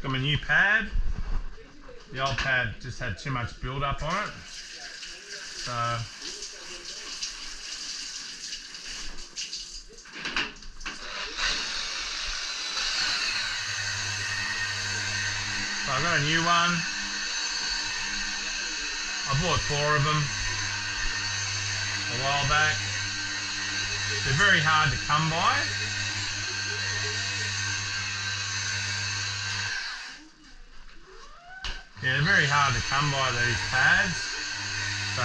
them a new pad. The old pad just had too much build up on it. So I've got a new one. I bought 4 of them a while back. They're very hard to come by. Yeah, they're very hard to come by, these pads. So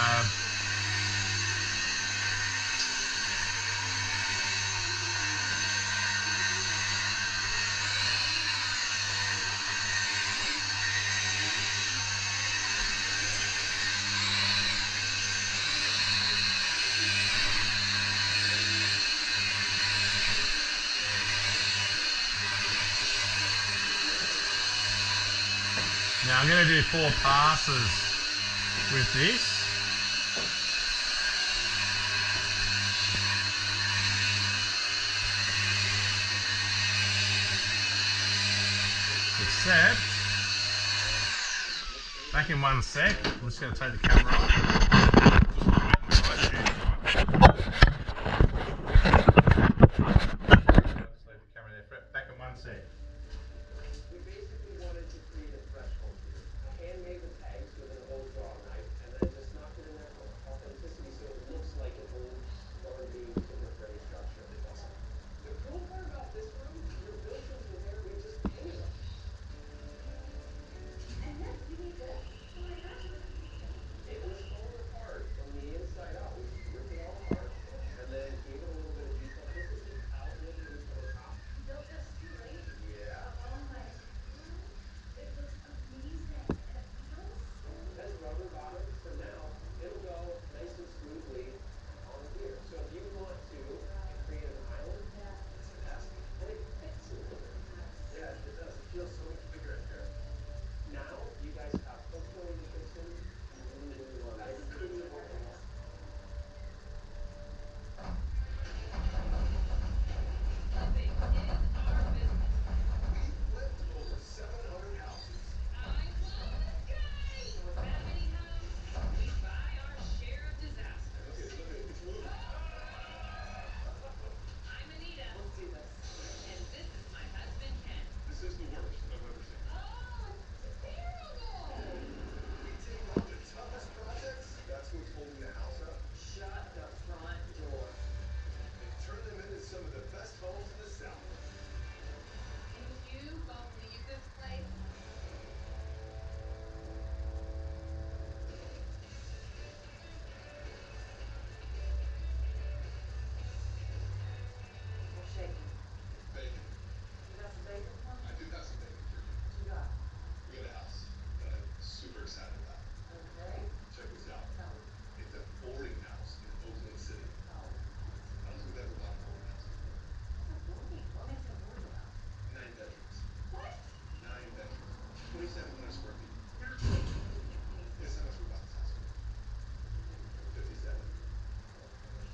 now I'm going to do 4 passes with this. Except, back in 1 sec, I'm just going to take the camera off. Back in 1 sec. We basically wanted to create a threshold here. Handmade the tags with an old draw knife, and then just knocked it in there for authenticity so it looks like an old lower beam timber frame structure. Awesome. The cool part about this room, your built-ins were there, we just painted them. And look, you need this. Oh my gosh. It was falling apart from the inside out. We just ripped it all apart and then gave it a little bit of detail. This is the outlet into the top. You built this too, right? Yeah. Oh my god. It looks amazing. And it feels so It has rubber bottom, so now it'll go nice and smoothly on here. So if you want to create an island, it's the best. And it fits a little bit. Yeah, it does. It feels so much bigger in here. Now you guys have cultural indications and really, really love it. It's pretty organized. Flipping is our business. We flipped over 700 houses. I love this guy. With that many homes, we buy our share of disasters. Look at it, it's moving. I'm Anita, Let's do this. and this is my husband Ken. This is the worst I've ever seen. Oh, it's terrible. We take on the toughest projects. That's what's holding the house up. Shut the front door. And turn them into some of the best homes in the South. Can you both leave this place? We're shaking. Bacon. You got some bacon for me? I do have some bacon for you. What you got? We got a house that I'm super excited about. Okay. Check this out. Tell me. It's a boarding house in Oakland City. Oh. I don't think we've ever bought a boarding house before. What's a boarding? What makes it a boarding house? 9 bedrooms. What? 9 bedrooms. 2,700 square feet. Not shaking. Please. Guess how much we bought this house for? 57.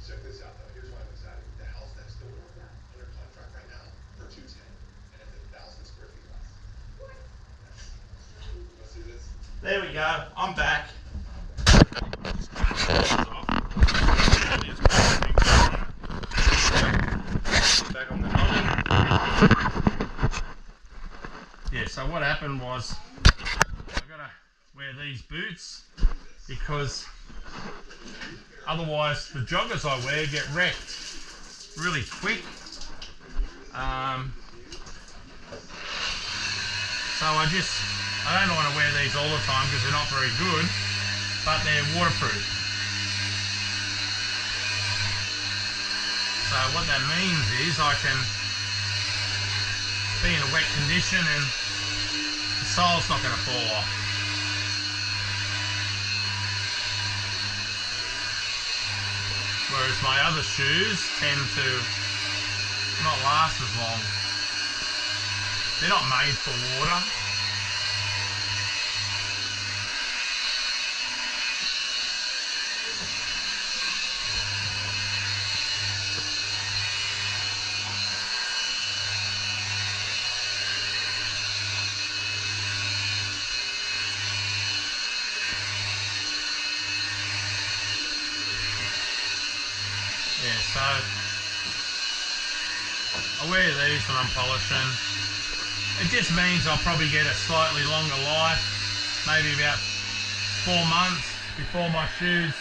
Check this out though. Here's why I'm excited. The house next door, What's that? under contract right now for 210, and it's 1,000 square feet less. What? Let's see this. There we go. I'm back. Back on the noggin. Yeah, so what happened was I gotta wear these boots because otherwise the joggers I wear get wrecked really quick. So I don't want to wear these all the time because they're not very good, but they're waterproof. So what that means is I can be in a wet condition and the sole's not going to fall off. Whereas my other shoes tend to not last as long. They're not made for water. Yeah, so I wear these when I'm polishing. It just means I'll probably get a slightly longer life, maybe about 4 months before my shoes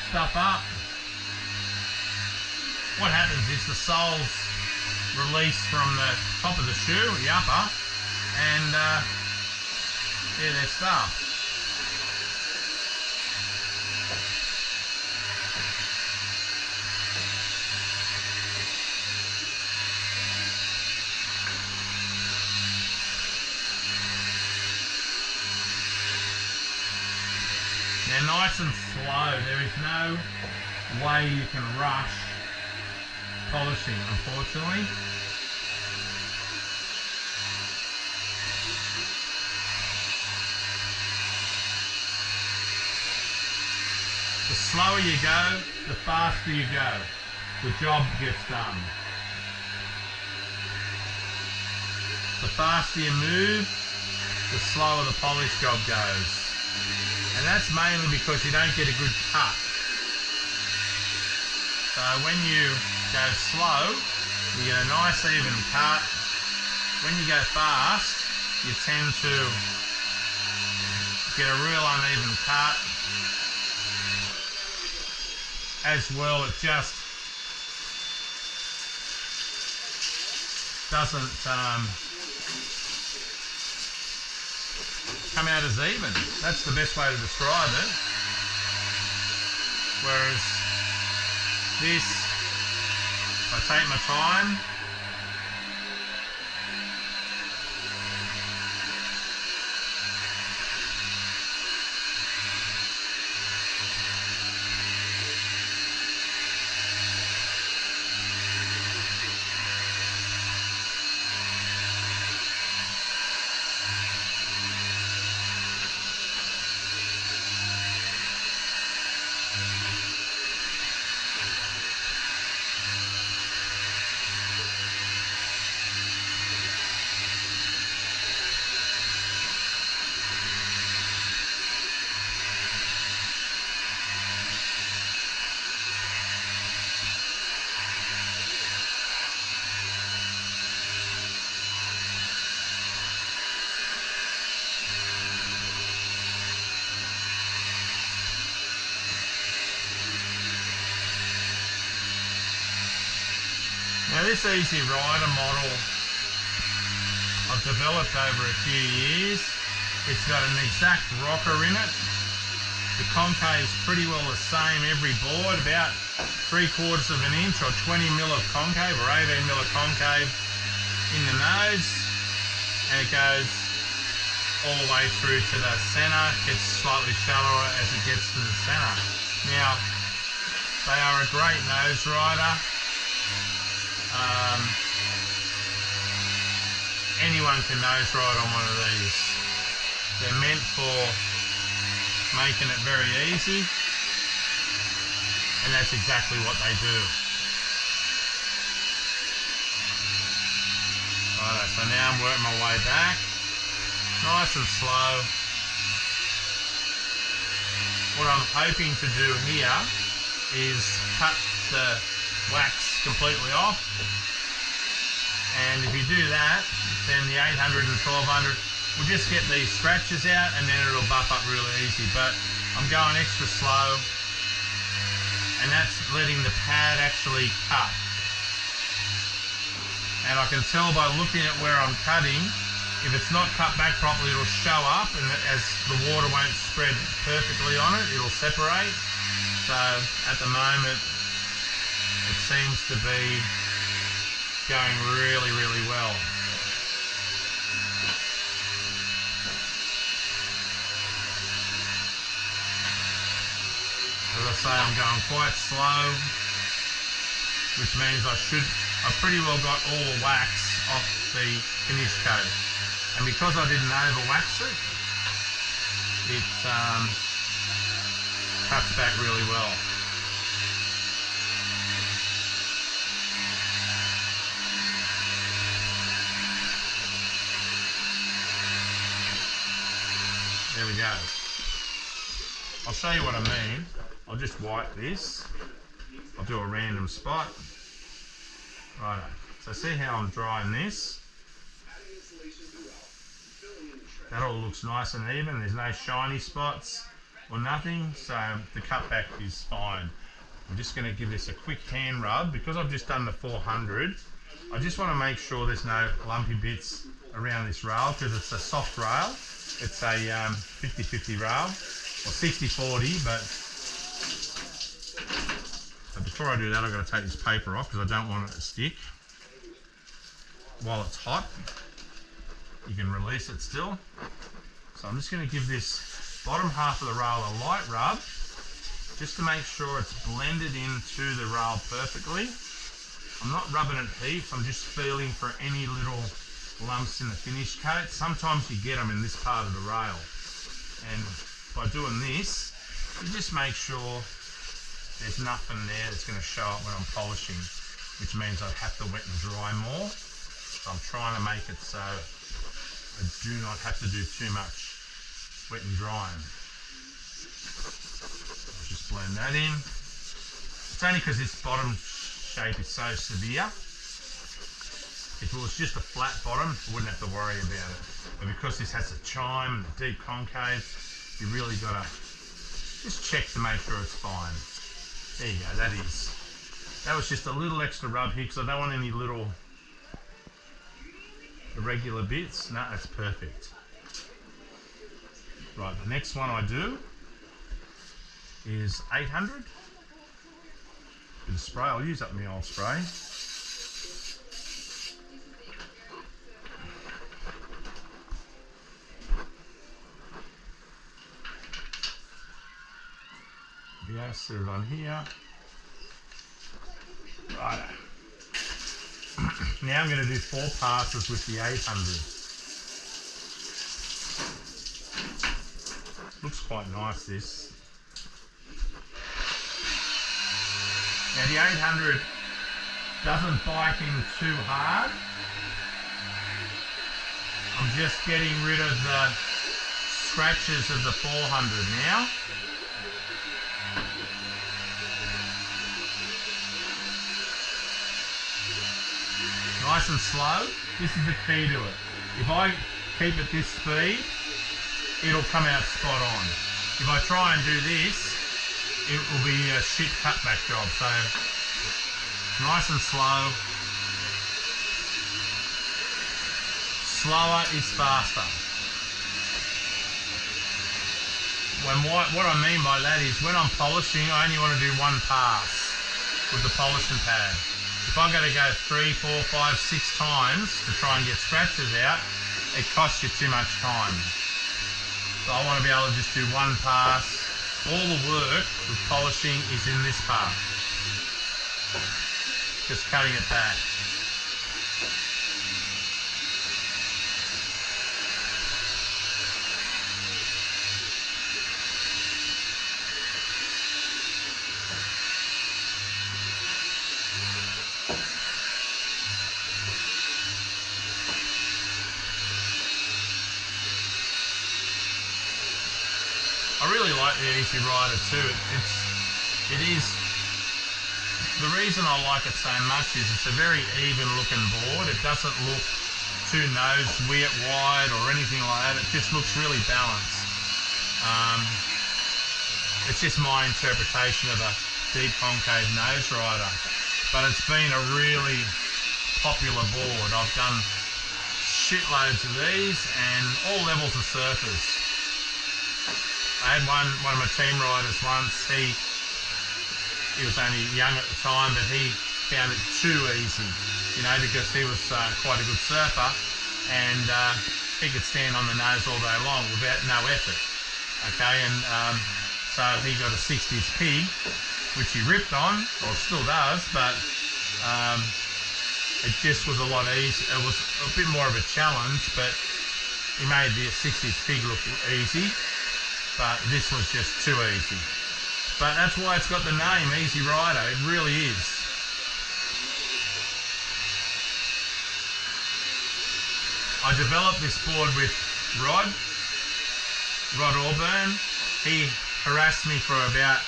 stuff up. What happens is the soles release from the top of the shoe, the upper, and yeah, they're stuffed. They're nice and slow. There is no way you can rush polishing, unfortunately. The slower you go, the faster you go. The job gets done. The faster you move, the slower the polish job goes. And that's mainly because you don't get a good cut. So when you go slow, you get a nice even cut. When you go fast, you tend to get a real uneven cut. As well, it just doesn't come out as even. That's the best way to describe it. Whereas this, if I take my time, now this Easy Rider model I've developed over a few years. It's got an exact rocker in it. The concave's pretty well the same every board, about 3/4 of an inch or 20 mil of concave or 18 mil of concave in the nose, and it goes all the way through to the centre. It gets slightly shallower as it gets to the centre. Now, they are a great nose rider. Anyone can nose ride on one of these. They're meant for making it very easy, and that's exactly what they do. Righto, so now I'm working my way back, nice and slow. What I'm hoping to do here is cut the wax completely off, and if you do that, then the 800 and 1200 will just get these scratches out, and then it'll buff up really easy. But I'm going extra slow, and that's letting the pad actually cut. And I can tell by looking at where I'm cutting, if it's not cut back properly, it'll show up, and as the water won't spread perfectly on it, it'll separate. So at the moment, it seems to be going really, really well. As I say, I'm going quite slow, which means I've pretty well got all the wax off the finish coat. And because I didn't over wax it, it cuts back really well. There we go. I'll show you what I mean. I'll just wipe this. I'll do a random spot. Right, so see how I'm drying this? That all looks nice and even. There's no shiny spots or nothing, so the cutback is fine. I'm just going to give this a quick hand rub because I've just done the 400. I just want to make sure there's no lumpy bits around this rail because it's a soft rail. It's a 50-50 rail, or 60-40, but before I do that I've got to take this paper off because I don't want it to stick. While it's hot, you can release it still. So I'm just going to give this bottom half of the rail a light rub just to make sure it's blended into the rail perfectly. I'm not rubbing it heaps, I'm just feeling for any little lumps in the finish coat. Sometimes you get them in this part of the rail, and by doing this you just make sure there's nothing there that's going to show up when I'm polishing, which means I have to wet and dry more. So I'm trying to make it so I do not have to do too much wet and drying. I'll just blend that in. It's only because this bottom shape is so severe. If it was just a flat bottom, I wouldn't have to worry about it. But because this has a chime and a deep concave, you really got to just check to make sure it's fine. There you go, that is. That was just a little extra rub here because I don't want any little irregular bits. No, that's perfect. Right, the next one I do is 800. Bit of spray, I'll use up my old spray. Yeah, set it on here. Right. Now I'm going to do 4 passes with the 800. Looks quite nice, this. Now the 800 doesn't bite in too hard. I'm just getting rid of the scratches of the 400 now. Nice and slow. This is the key to it. If I keep it this speed, it'll come out spot on. If I try and do this, it will be a shit cutback job. So nice and slow. Slower is faster. What I mean by that is when I'm polishing, I only want to do 1 pass with the polishing pad. If I've got to go 3, 4, 5, 6 times to try and get scratches out, it costs you too much time. So I want to be able to just do 1 pass. All the work with polishing is in this part. Just cutting it back. I really like the Easy Rider too. It is, the reason I like it so much is it's a very even looking board. It doesn't look too nose wide or anything like that. It just looks really balanced. It's just my interpretation of a deep concave nose rider. But it's been a really popular board. I've done shitloads of these and all levels of surfers. I had one of my team riders once. He was only young at the time, but he found it too easy, you know, because he was quite a good surfer, and he could stand on the nose all day long without no effort. Okay, and so he got a 60s pig, which he ripped on, or still does, but it just was a lot easier. It was a bit more of a challenge, but he made the 60s pig look easy. But this was just too easy. But that's why it's got the name Easy Rider. It really is. I developed this board with Rod Auburn. He harassed me for about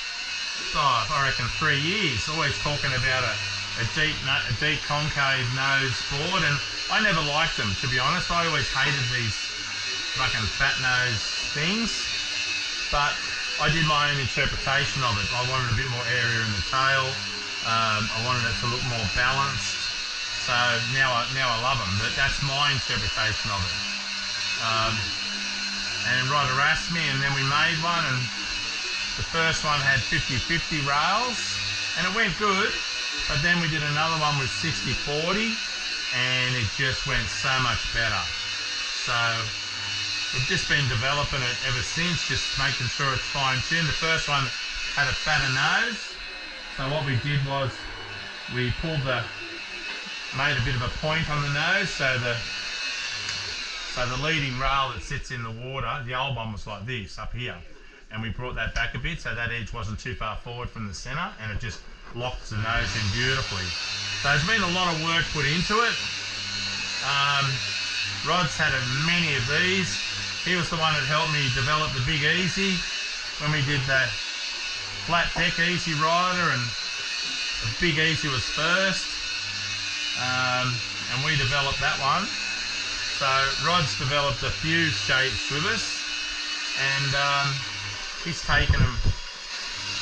I reckon 3 years, always talking about a deep concave nose board, and I never liked them, to be honest. I always hated these fucking fat nose things, but I did my own interpretation of it. I wanted a bit more area in the tail. I wanted it to look more balanced. So now I love them, but that's my interpretation of it. And Rod harassed me, and then we made one, and the first one had 50-50 rails, and it went good, but then we did another one with 60-40, and it just went so much better. So we've just been developing it ever since, just making sure it's fine-tuned. The first one had a fatter nose, so what we did was we made a bit of a point on the nose, so the leading rail that sits in the water, the old one was like this up here, and we brought that back a bit so that edge wasn't too far forward from the centre, and it just locks the nose in beautifully. So there's been a lot of work put into it. Rod's had many of these. He was the one that helped me develop the Big Easy when we did the flat deck Easy Rider, and the Big Easy was first, and we developed that one. So Rod's developed a few shapes with us, and he's taken them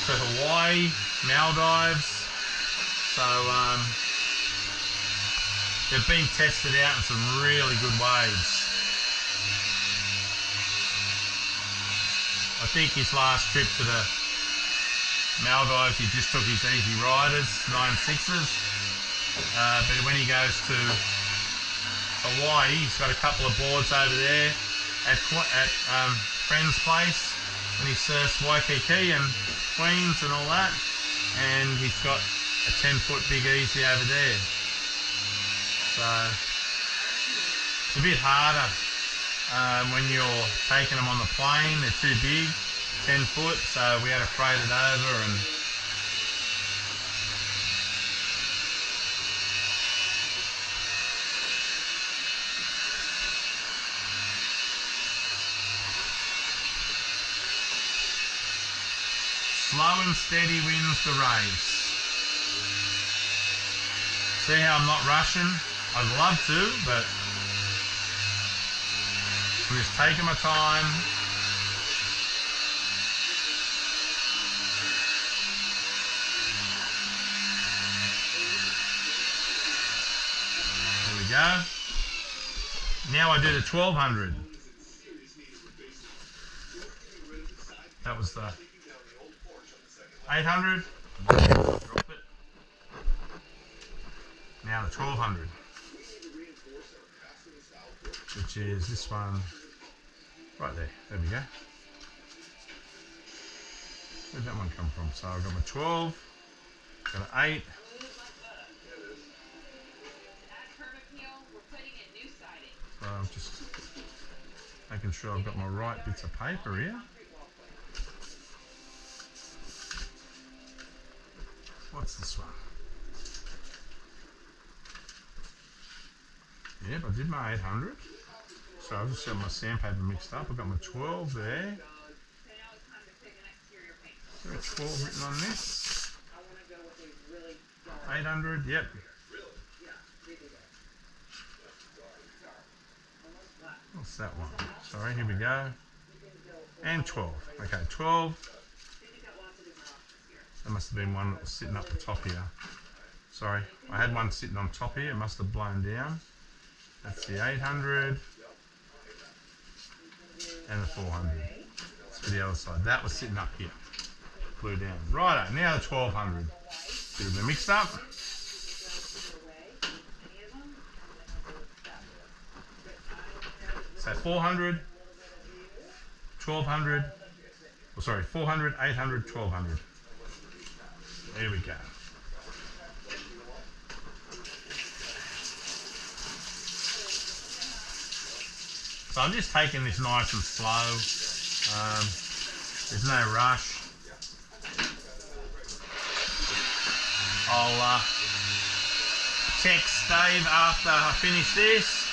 to Hawaii, Maldives. So they've been tested out in some really good waves. I think his last trip to the Maldives, he just took his Easy Riders, 9.6s. But when he goes to Hawaii, he's got a couple of boards over there at friend's place, and he surfs Waikiki and Queens and all that, and he's got a 10-foot Big Easy over there. So it's a bit harder when you're taking them on the plane. They're too big, 10 foot, so we had to freight it over, and slow and steady wins the race. See how I'm not rushing? I'd love to, but I'm just taking my time. There we go. Now I do the 1200. That was the 800. Drop it. Now the 1200, which is this one right there. There we go. Where'd that one come from? So I've got my 12, got an 8. So I'm just making sure I've got my right bits of paper here. What's this one? Yep, I did my 800. So I've just got my sandpaper mixed up. I've got my 12 there. Is there a 12 written on this? 800, yep. What's that one? Sorry, here we go. And 12. Okay, 12. There must have been one that was sitting up the top here. Sorry, I had one sitting on top here. It must have blown down. That's the 800 and the 400. Let's go to the other side. That was sitting up here. Blew down. Righto, now the 1200. Bit of a mix up. So 400, 1200, oh sorry, 400, 800, 1200. There we go. So I'm just taking this nice and slow. There's no rush. I'll text Dave after I finish this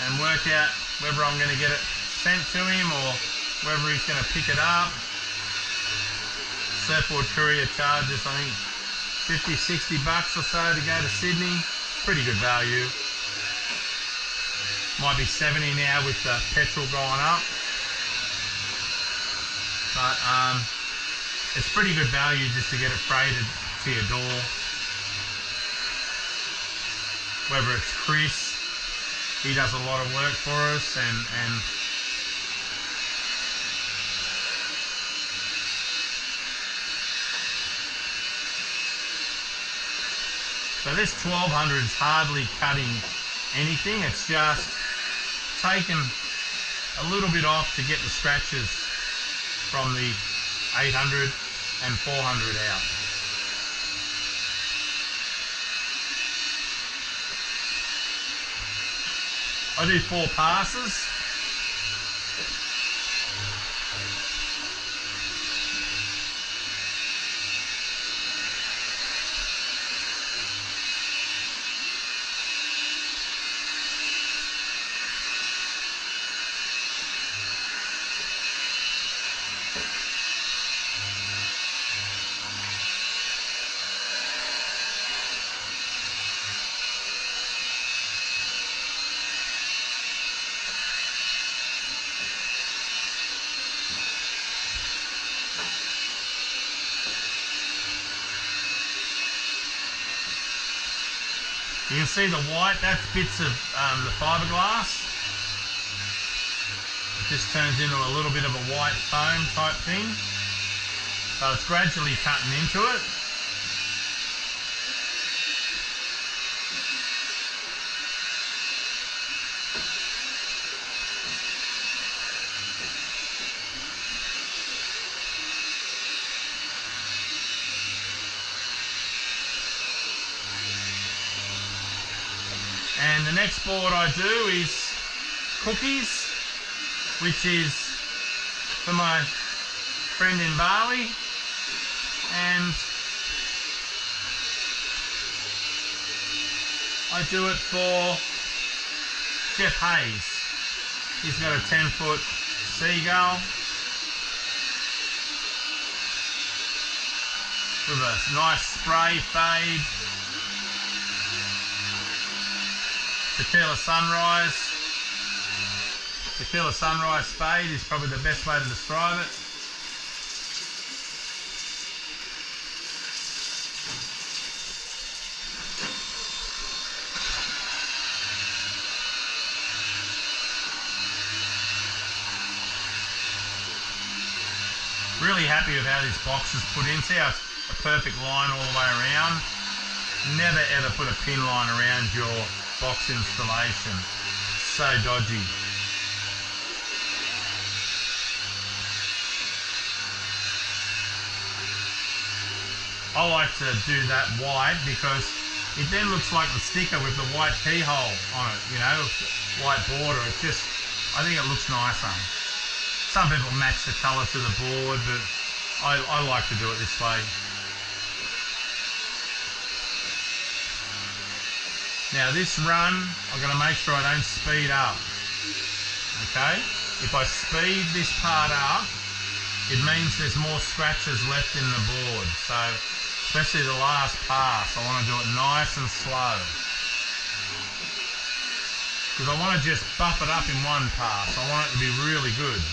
and work out whether I'm going to get it sent to him or whether he's going to pick it up. surfboard courier charges, I think, 50, 60 bucks or so to go to Sydney. Pretty good value. Might be 70 now with the petrol going up. But it's pretty good value just to get it freighted to your door. Whether it's Chris, he does a lot of work for us, and so this 1200 is hardly cutting anything. It's just taken a little bit off to get the scratches from the 800 and 400 out. I do 4 passes. You can see the white, that's bits of the fiberglass. It just turns into a little bit of a white foam type thing. So it's gradually cutting into it. And the next board I do is Cookies, which is for my friend in Bali, and I do it for Jeff Hayes. He's got a 10-foot seagull with a nice spray fade. Tequila Sunrise. Tequila Sunrise fade is probably the best way to describe it. Really happy with how this box is put in. See how it's a perfect line all the way around. Never ever put a pin line around your box installation. So dodgy. I like to do that white because it then looks like the sticker with the white keyhole on it, you know, white border. It just, I think it looks nicer. Some people match the colour to the board, but I like to do it this way. Now this run, I'm going to make sure I don't speed up, okay? If I speed this part up, it means there's more scratches left in the board. So, especially the last pass, I want to do it nice and slow. Because I want to just buff it up in one pass. I want it to be really good.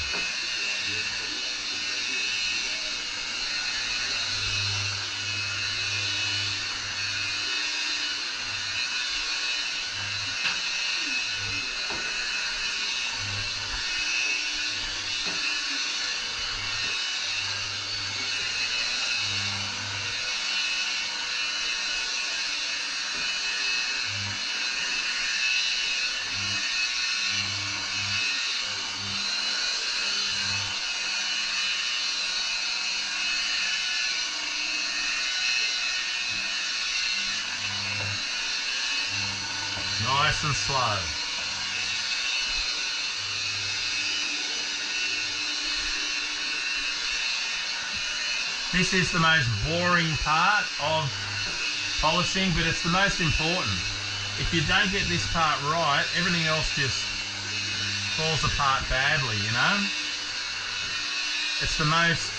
Nice and slow. This is the most boring part of polishing, but it's the most important. If you don't get this part right, everything else just falls apart badly, you know? It's the most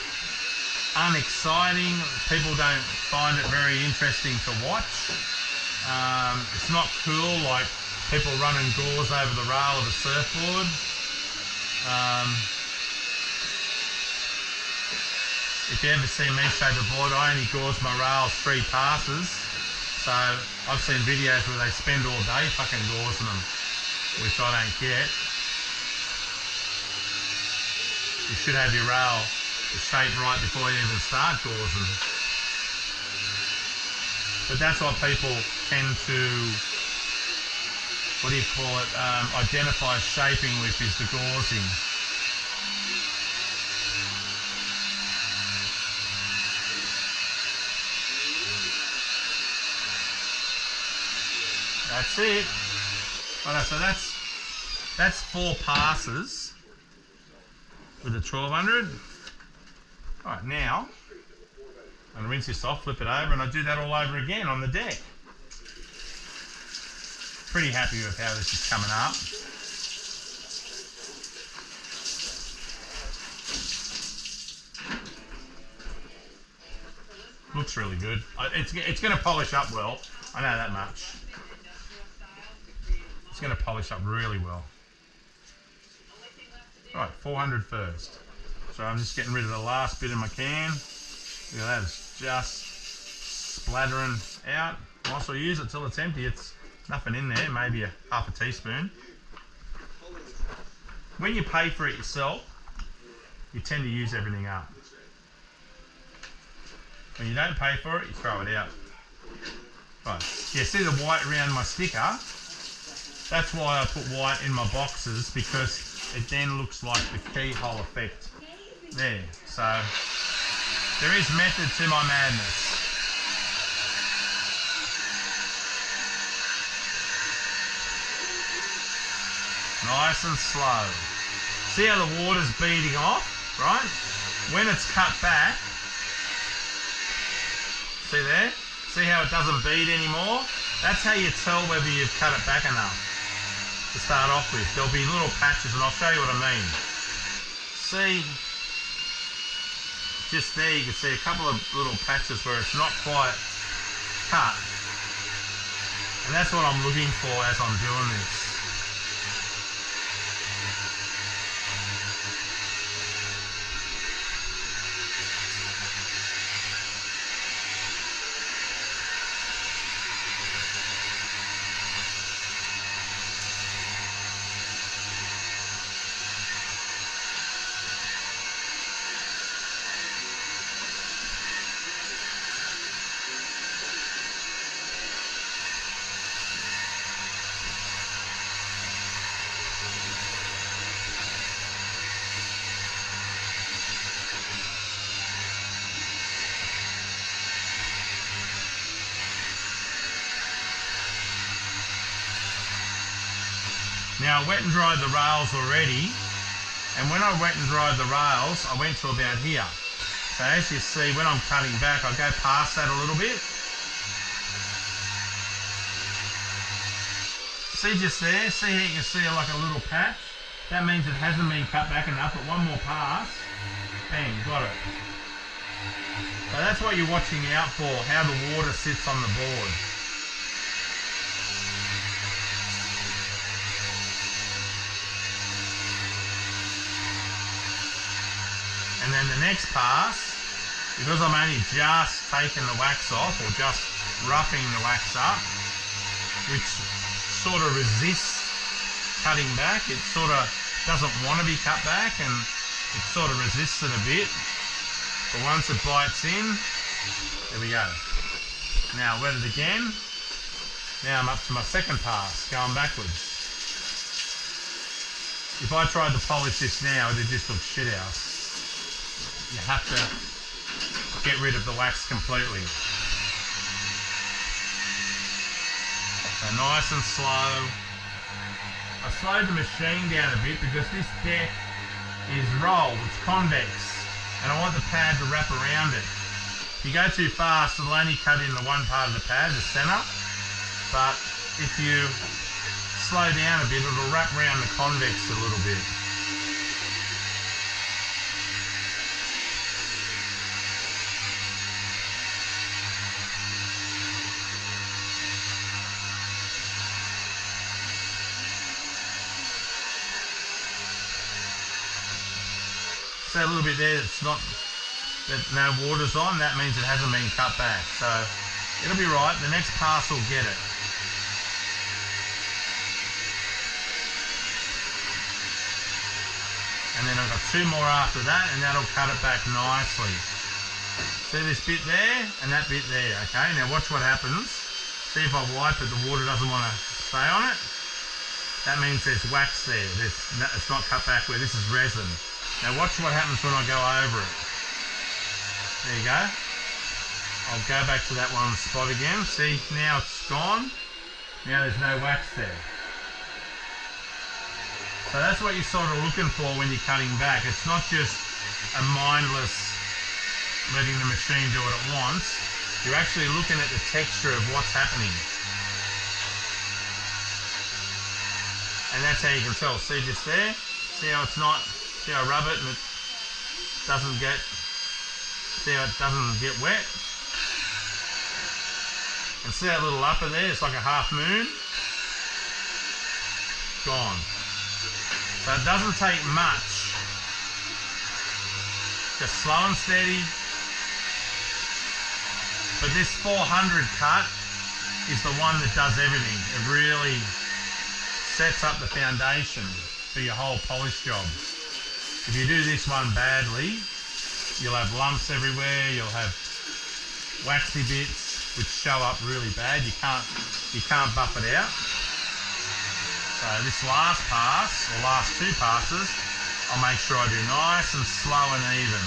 unexciting. People don't find it very interesting to watch. It's not cool like people running gauze over the rail of a surfboard. If you ever see me shape a board, I only gauze my rails 3 passes. So I've seen videos where they spend all day fucking gauzing them, which I don't get. You should have your rail shaped right before you even start gauzing. But that's what people tend to, what do you call it, identify shaping with, is the gauzing. That's it. Right, so that's 4 passes with a 1200. All right, now I'm going to rinse this off, flip it over, and I do that all over again on the deck. Pretty happy with how this is coming up. Looks really good. It's going to polish up well. I know that much. It's going to polish up really well. Right, 400 first. So I'm just getting rid of the last bit of my can. Look at that, it's just splattering out. Once I use it till it's empty, it's nothing in there, maybe half a teaspoon. When you pay for it yourself, you tend to use everything up. When you don't pay for it, you throw it out. Right, yeah, see the white around my sticker? That's why I put white in my boxes, because it then looks like the keyhole effect. There, so there is method to my madness. Nice and slow. See how the water's beading off, right? When it's cut back, see there? See how it doesn't bead anymore? That's how you tell whether you've cut it back enough to start off with. There'll be little patches, and I'll show you what I mean. See, just there you can see a couple of little patches where it's not quite cut. And that's what I'm looking for as I'm doing this. Now I wet and dried the rails already, and when I wet and dried the rails, I went to about here. So as you see, when I'm cutting back, I go past that a little bit. See just there, see how you can see like a little patch? That means it hasn't been cut back enough, but one more pass, bang, got it. So that's what you're watching out for, how the water sits on the board. And then the next pass, because I'm only just taking the wax off, or just roughing the wax up, which sort of resists cutting back, it sort of doesn't want to be cut back, and it sort of resists it a bit. But once it bites in, there we go. Now wet it again. Now I'm up to my second pass, going backwards. If I tried to polish this now, it'd just look shit house. You have to get rid of the wax completely. So nice and slow. I slowed the machine down a bit because this deck is rolled, it's convex, and I want the pad to wrap around it. If you go too fast, it'll only cut in the one part of the pad, the center, but if you slow down a bit, it'll wrap around the convex a little bit. that little bit there that's not, that no water's on, that means it hasn't been cut back. So it'll be right. The next pass will get it. And then I've got 2 more after that, and that'll cut it back nicely. See this bit there and that bit there, okay? Now watch what happens. See if I wipe it, the water doesn't want to stay on it. That means there's wax there. It's not cut back where this is resin. Now watch what happens when I go over it. There you go. I'll go back to that one spot again. See, now it's gone. Now there's no wax there. So that's what you're sort of looking for when you're cutting back. It's not just a mindless letting the machine do what it wants. You're actually looking at the texture of what's happening. And that's how you can tell. See just there? See how it's not, see how I rub it and it doesn't get, see how it doesn't get wet? And see that little upper there? It's like a half moon. Gone. So it doesn't take much. Just slow and steady. But this 400 cut is the one that does everything. It really sets up the foundation for your whole polish job. If you do this one badly, you'll have lumps everywhere, you'll have waxy bits which show up really bad. You can't buff it out. So this last pass, or last 2 passes, I'll make sure I do nice and slow and even.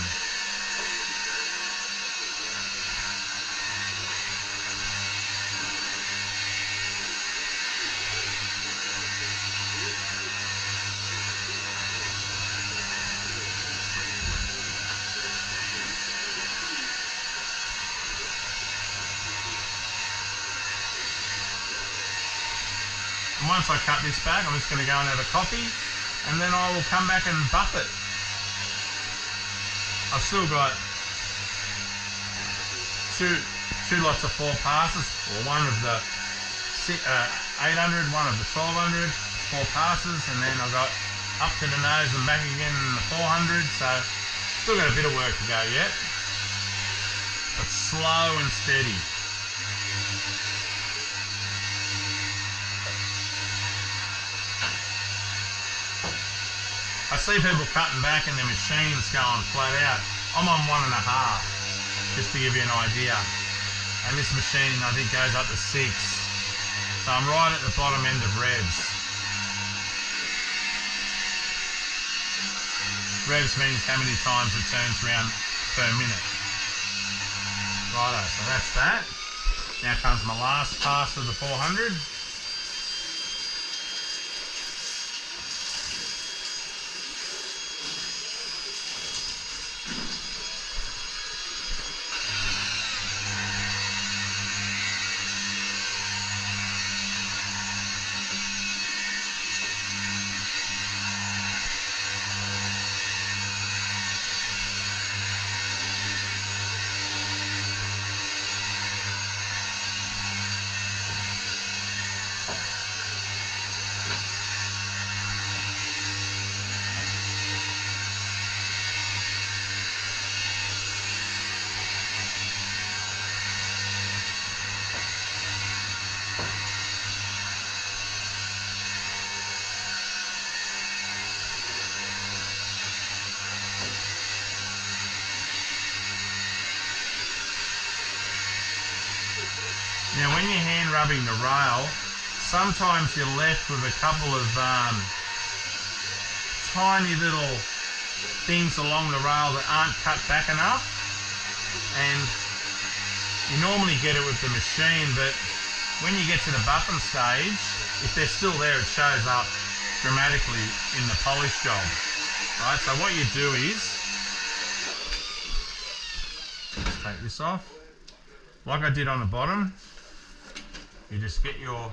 And once I cut this back, I'm just going to go and have a coffee, and then I will come back and buff it. I've still got two lots of 4 passes, or one of the 800, one of the 1200, 4 passes, and then I've got up to the nose and back again in the 400, so still got a bit of work to go yet, but slow and steady. I see people cutting back and their machine's going flat out. I'm on 1.5, just to give you an idea. And this machine, I think, goes up to 6. So I'm right at the bottom end of revs. Revs means how many times it turns around per minute. Righto, so that's that. Now comes my last pass of the 400. Now when you're hand rubbing the rail, sometimes you're left with a couple of tiny little things along the rail that aren't cut back enough, and you normally get it with the machine, but when you get to the buffing stage, if they're still there, it shows up dramatically in the polish job. Right, so what you do is, let's take this off, like I did on the bottom. You just get your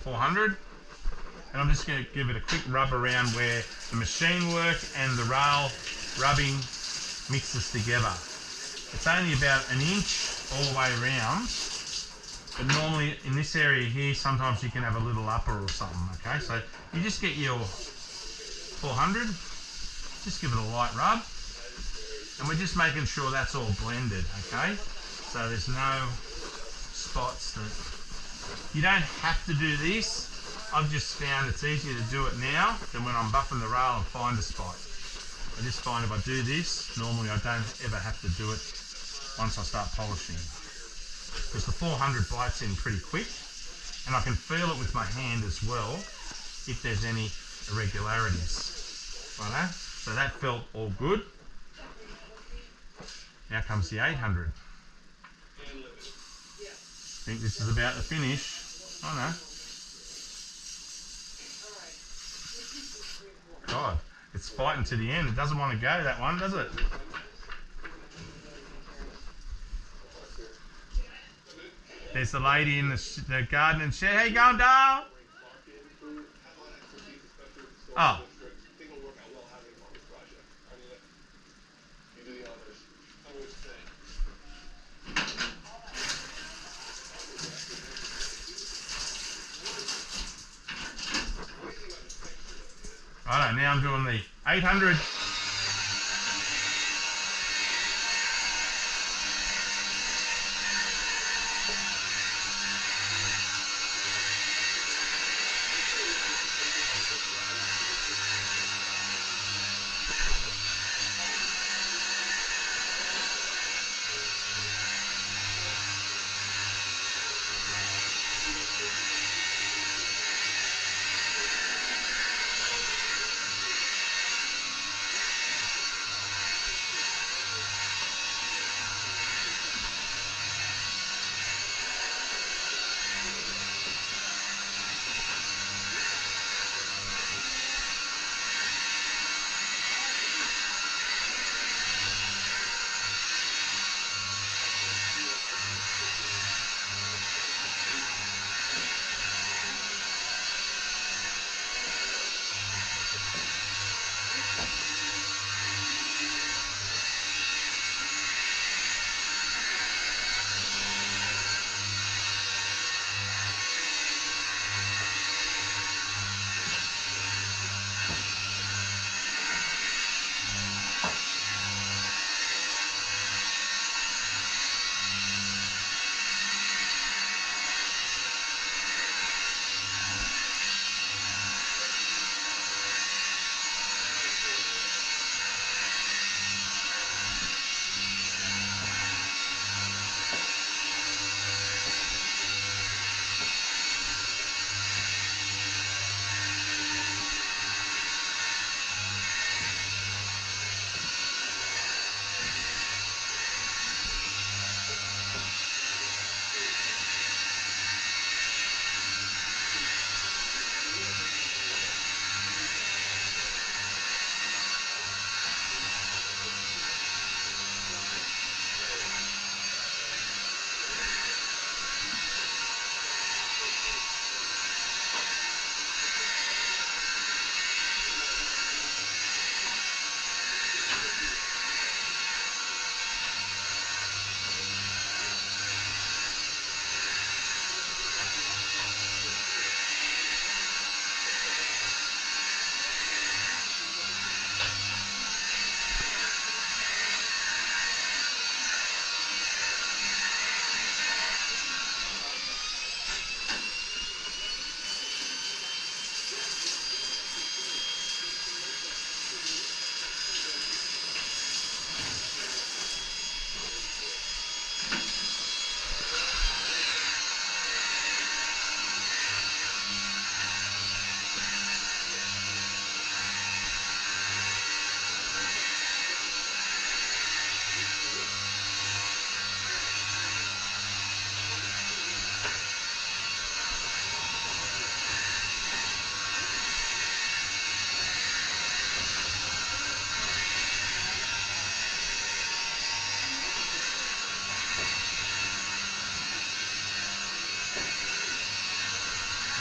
400, and I'm just going to give it a quick rub around where the machine work and the rail rubbing mixes together. It's only about 1 inch all the way around, but normally in this area here, sometimes you can have a little upper or something, okay? So you just get your 400, just give it a light rub, And we're just making sure that's all blended, okay? So there's no spots that... You don't have to do this. I've just found it's easier to do it now than when I'm buffing the rail and find a spot. I just find if I do this, normally I don't ever have to do it once I start polishing. Because the 400 bites in pretty quick, and I can feel it with my hand as well if there's any irregularities. Righto? So that felt all good. Now comes the 800. I think this is about to finish. Oh no. God, it's fighting to the end. It doesn't want to go, that one, does it? There's the lady in the garden and shed. How you going, doll? Oh. Righto, now I'm doing the 800.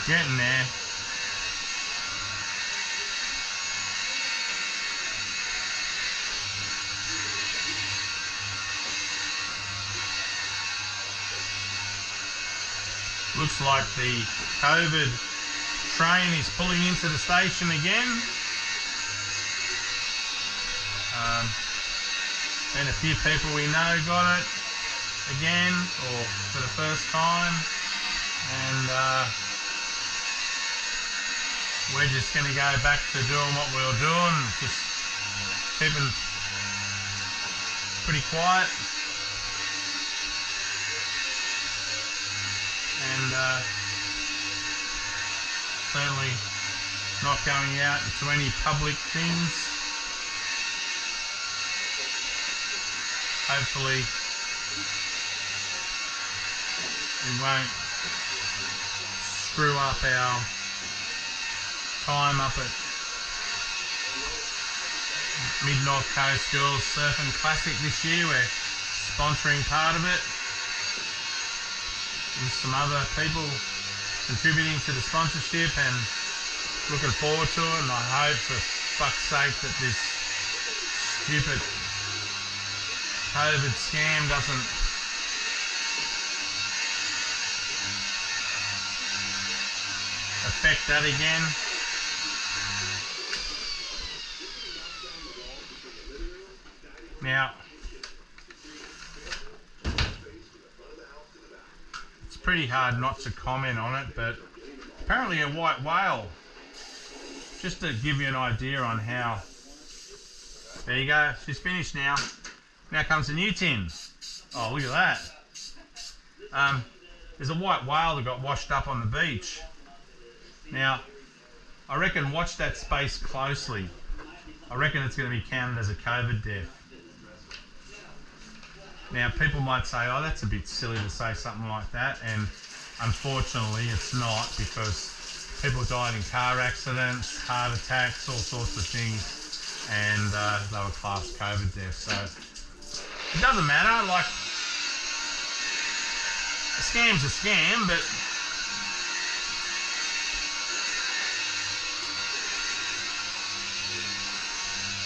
Getting there. Looks like the COVID train is pulling into the station again. And a few people we know got it again, or for the first time. And we're just going to go back to doing what we were doing, just keeping pretty quiet. And certainly not going out into any public things. Hopefully we won't screw up our time up at Mid-North Coast Girls Surfing Classic this year. We're sponsoring part of it, with some other people contributing to the sponsorship, and looking forward to it. And I hope for fuck's sake that this stupid COVID scam doesn't affect that again. Now, it's pretty hard not to comment on it, but apparently a white whale, just to give you an idea on how, there you go, she's finished now. Now comes the new tin. Oh, look at that. There's a white whale that got washed up on the beach. Now, I reckon watch that space closely. I reckon it's going to be counted as a COVID death. Now, people might say, oh, that's a bit silly to say something like that, and unfortunately it's not, because people died in car accidents, heart attacks, all sorts of things, and they were classed COVID deaths. So it doesn't matter, like, a scam's a scam, but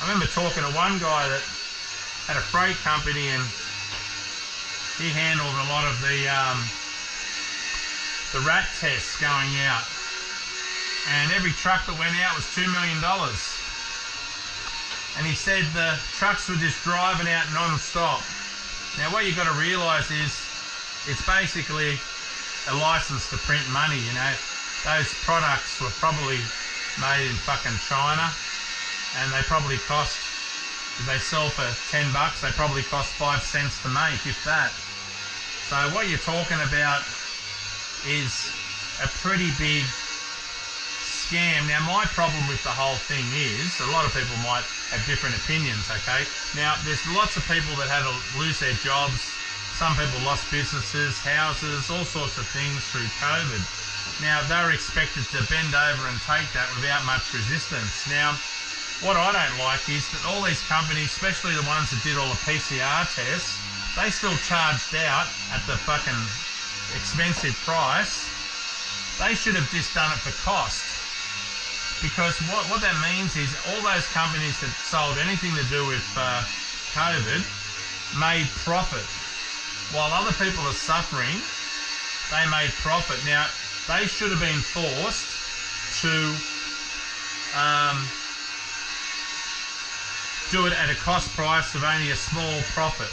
I remember talking to one guy that had a freight company, and he handled a lot of the rat tests going out, and every truck that went out was $2 million. And he said the trucks were just driving out non-stop. Now what you've got to realise is it's basically a license to print money, you know. Those products were probably made in fucking China, and they probably cost, if they sell for $10, they probably cost 5 cents to make, if that. So what you're talking about is a pretty big scam. Now my problem with the whole thing is, a lot of people might have different opinions, okay? Now there's lots of people that had to lose their jobs. Some people lost businesses, houses, all sorts of things through COVID. Now they were expected to bend over and take that without much resistance. Now what I don't like is that all these companies, especially the ones that did all the PCR tests, they still charged out at the fucking expensive price. They should have just done it for cost. Because what that means is all those companies that sold anything to do with COVID made profit. While other people are suffering, they made profit. Now, they should have been forced to do it at a cost price of only a small profit.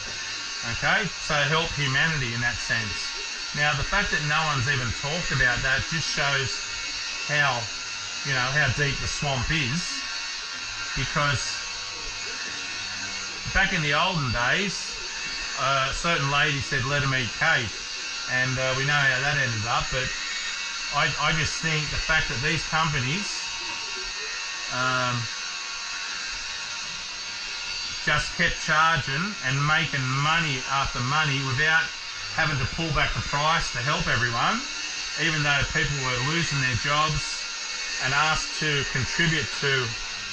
Okay, so help humanity in that sense. Now, the fact that no one's even talked about that just shows how, you know, how deep the swamp is. Because back in the olden days, a certain lady said, let them eat cake, and we know how that ended up. But I just think the fact that these companies just kept charging and making money after money without having to pull back the price to help everyone, even though people were losing their jobs and asked to contribute to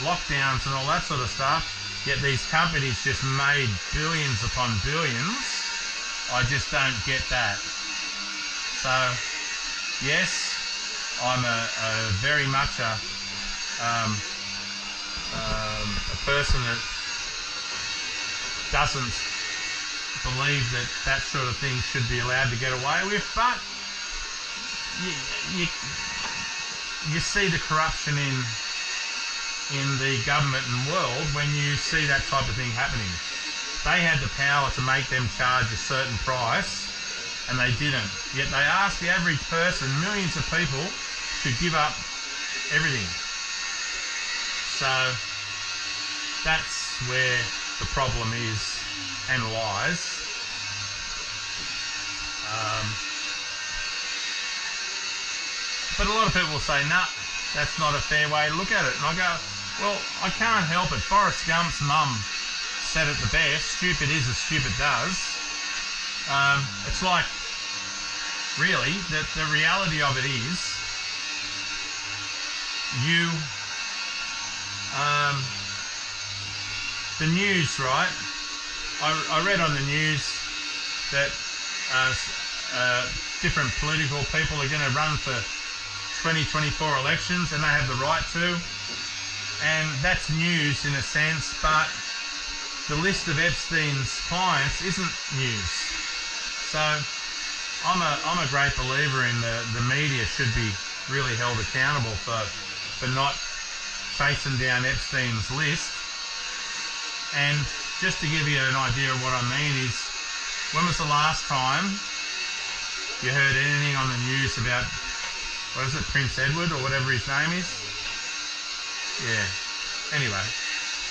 lockdowns and all that sort of stuff, yet these companies just made billions upon billions. I just don't get that. So yes, I'm a very much a person that doesn't believe that that sort of thing should be allowed to get away with, but you see the corruption in the government and world when you see that type of thing happening. they had the power to make them charge a certain price, and they didn't. Yet they asked the average person, millions of people, to give up everything. So that's where the problem is and lies. But a lot of people will say, nah, that's not a fair way to look at it. And I go, well, I can't help it. Forrest Gump's mum said it the best, stupid is as stupid does. It's like, really, the reality of it is, the news, right? I read on the news that different political people are going to run for 2024 elections, and they have the right to. And that's news in a sense, but the list of Epstein's clients isn't news. So I'm a great believer in the media should be really held accountable for not chasing down Epstein's list. And just to give you an idea of what I mean is, when was the last time you heard anything on the news about, what is it, Prince Edward or whatever his name is? Yeah. Anyway,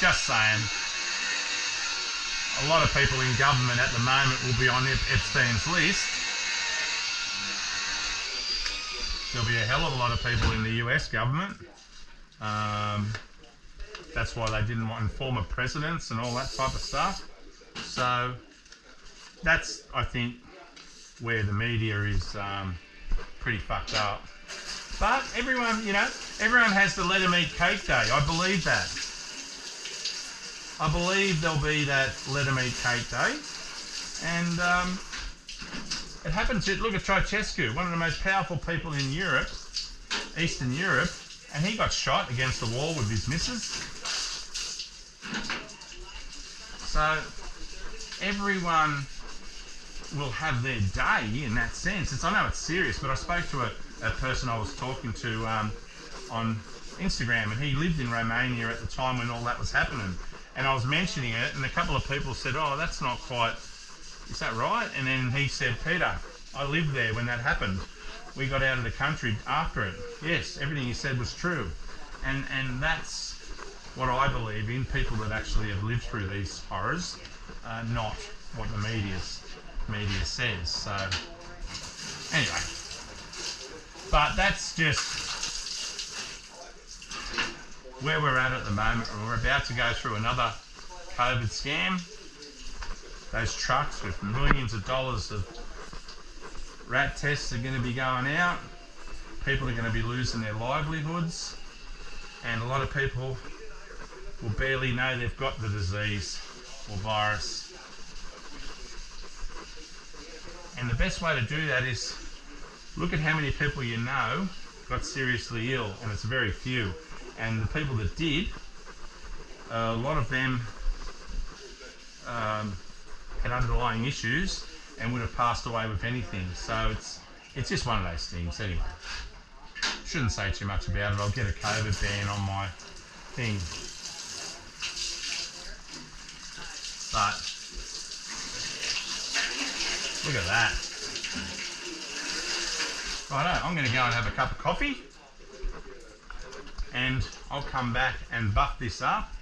just saying. A lot of people in government at the moment will be on Epstein's list. There'll be a hell of a lot of people in the US government. That's why they didn't want former presidents and all that type of stuff. So that's, I think, where the media is pretty fucked up. But everyone, everyone has the let 'em eat cake day. I believe that. I believe there'll be that let 'em eat cake day. And it happened to, look at Ceausescu, one of the most powerful people in Europe, Eastern Europe, and he got shot against the wall with his missus. So everyone will have their day in that sense. I know it's serious, but I spoke to a person I was talking to on Instagram, and he lived in Romania at the time when all that was happening. And I was mentioning it, and a couple of people said, oh, that's not quite, is that right? And then he said, Peter, I lived there when that happened. We got out of the country after it. Yes, everything he said was true. And that's what I believe in, people that actually have lived through these horrors, not what the media says. So anyway, but that's just where we're at the moment. We're about to go through another COVID scam. Those trucks with millions of dollars of rat tests are going to be going out. People are going to be losing their livelihoods, and a lot of people will barely know they've got the disease or virus. And the best way to do that is look at how many people you know got seriously ill, and it's very few. And the people that did, a lot of them had underlying issues and would have passed away with anything. So it's just one of those things. Anyway, shouldn't say too much about it. I'll get a COVID ban on my thing. But look at that. Righto, I'm going to go and have a cup of coffee, and I'll come back and buff this up